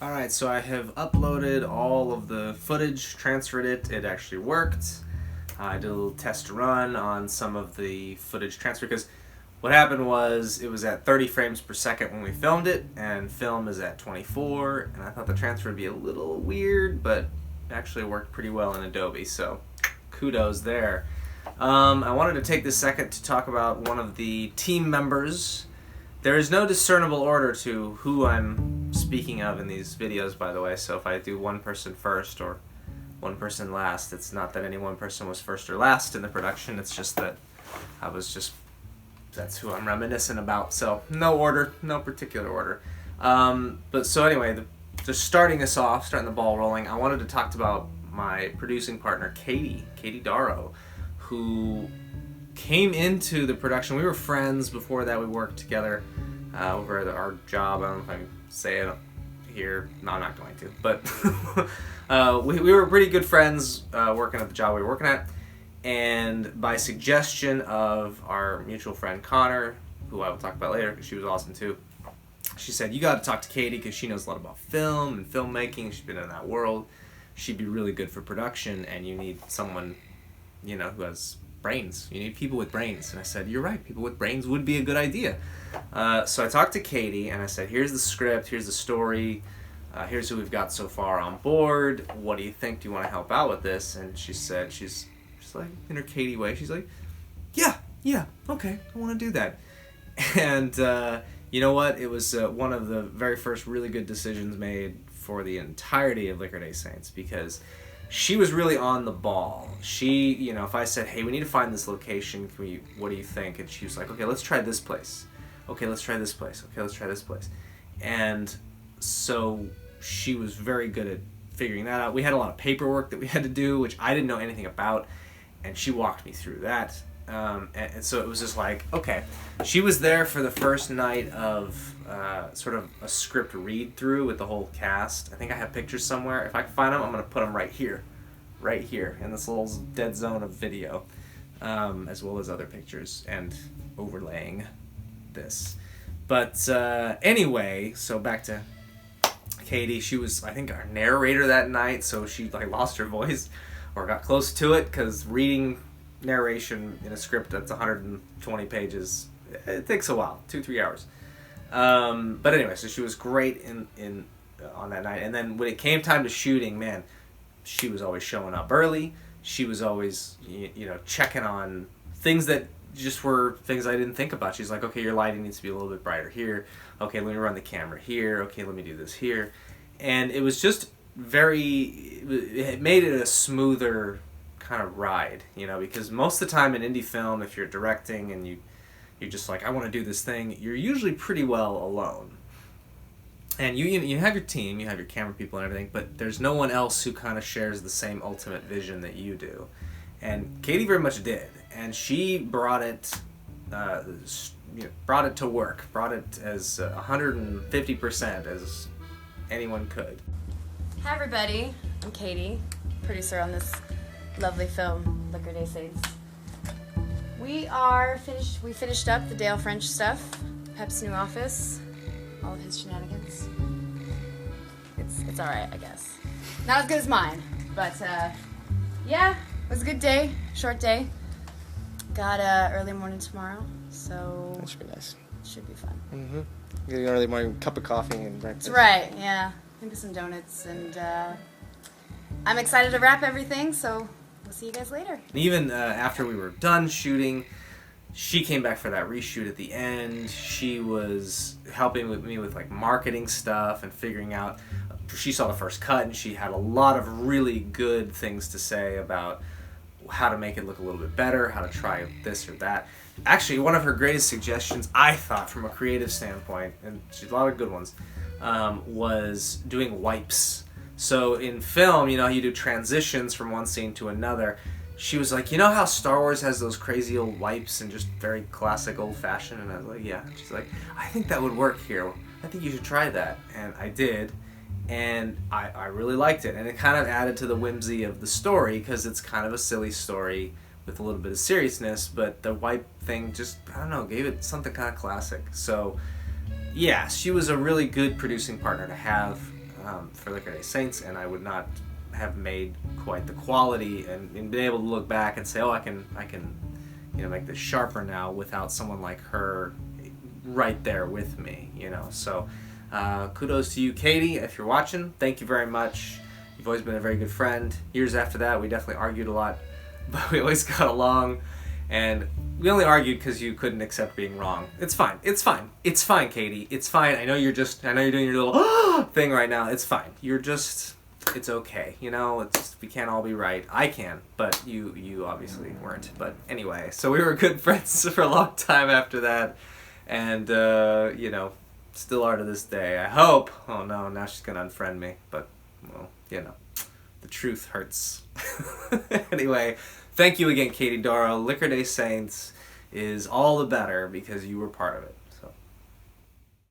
Alright, so I have uploaded all of the footage, transferred it. It actually worked. I did a little test run on some of the footage transfer because what happened was it was at 30 frames per second when we filmed it, and film is at 24, and I thought the transfer would be a little weird, but it actually worked pretty well in Adobe, so kudos there. I wanted to take this second to talk about one of the team members. There is no discernible order to who I'm speaking of in these videos, by the way, so if I do one person first or one person last, it's not that any one person was first or last in the production, it's just that that's who I'm reminiscent about, so no order, no particular order. But so anyway, just starting us off, starting the ball rolling, I wanted to talk about my producing partner, Katie Dorow, who came into the production. We were friends before that. We worked together over at our job. I don't know if I can say it here. No, I'm not going to. But we were pretty good friends working at the job we were working at. And by suggestion of our mutual friend Connor, who I will talk about later because she was awesome too, she said, you got to talk to Katie because she knows a lot about film and filmmaking. She's been in that world. She'd be really good for production, and you need someone, you know, who has brains. You need people with brains. And I said, you're right, people with brains would be a good idea. So I talked to Katie and I said, here's the script, here's the story, here's who we've got so far on board. What do you think? Do you want to help out with this? And she said, she's like, in her Katie way, she's like, yeah, okay, I want to do that. And you know what? It was one of the very first really good decisions made for the entirety of Liquor Day Saints, because she was really on the ball. She, you know, if I said, hey, we need to find this location, what do you think? And she was like, okay, let's try this place. Okay, let's try this place. Okay, let's try this place. And so she was very good at figuring that out. We had a lot of paperwork that we had to do, which I didn't know anything about, and she walked me through that. And so it was just like, okay. She was there for the first night of sort of a script read-through with the whole cast. I think I have pictures somewhere. If I can find them, I'm going to put them right here, in this little dead zone of video, as well as other pictures and overlaying this. But anyway, so back to Katie. She was, I think, our narrator that night, so she like lost her voice or got close to it, because reading narration in a script that's 120 pages, it takes a while, 2-3 hours. But anyway, so she was great in on that night. And then when it came time to shooting, man, she was always showing up early. She was always, you know, checking on things that just were things I didn't think about. She's like, okay, your lighting needs to be a little bit brighter here. Okay, let me run the camera here. Okay, let me do this here. And it was just it made it a smoother kind of ride, you know, because most of the time in indie film, if you're directing and you're just like, I want to do this thing, you're usually pretty well alone. And you have your team, you have your camera people and everything, but there's no one else who kind of shares the same ultimate vision that you do. And Katie very much did, and she brought it to work, brought it as 150% as anyone could. Hi everybody, I'm Katie, producer on this lovely film, Liquor Day Saints. We finished up the Dale French stuff, Pep's new office, all of his shenanigans. It's alright, I guess. Not as good as mine, but yeah, it was a good day, short day. Got early morning tomorrow, so that should be nice. Should be fun. Mm-hmm. Getting an early morning cup of coffee and breakfast. That's right, yeah. Maybe some donuts, and I'm excited to wrap everything, so we'll see you guys later. Even after we were done shooting, she came back for that reshoot at the end. She was helping with me with like marketing stuff and figuring out. She saw the first cut, and she had a lot of really good things to say about how to make it look a little bit better, how to try this or that. Actually, one of her greatest suggestions, I thought, from a creative standpoint, and she had a lot of good ones, was doing wipes. So in film, you know, you do transitions from one scene to another. She was like, you know how Star Wars has those crazy old wipes and just very classic old-fashioned? And I was like, yeah. She's like, I think that would work here. I think you should try that. And I did. And I really liked it. And it kind of added to the whimsy of the story, because it's kind of a silly story with a little bit of seriousness, but the wipe thing just, I don't know, gave it something kind of classic. So yeah, she was a really good producing partner to have. for Liquor Day Saints, and I would not have made quite the quality and been able to look back and say, oh, I can make this sharper now without someone like her right there with me, So kudos to you, Katie, if you're watching. Thank you very much. You've always been a very good friend. Years after that, we definitely argued a lot, but we always got along. And we only argued because you couldn't accept being wrong. It's fine. It's fine. It's fine, Katie. It's fine. I know you're doing your little thing right now. It's fine. It's okay. We can't all be right. I can, but you obviously weren't. But anyway, so we were good friends for a long time after that. And, still are to this day. I hope. Oh no, now she's going to unfriend me. But, well, the truth hurts. Anyway, thank you again, Katie Dorow. Liquor Day Saints is all the better because you were part of it.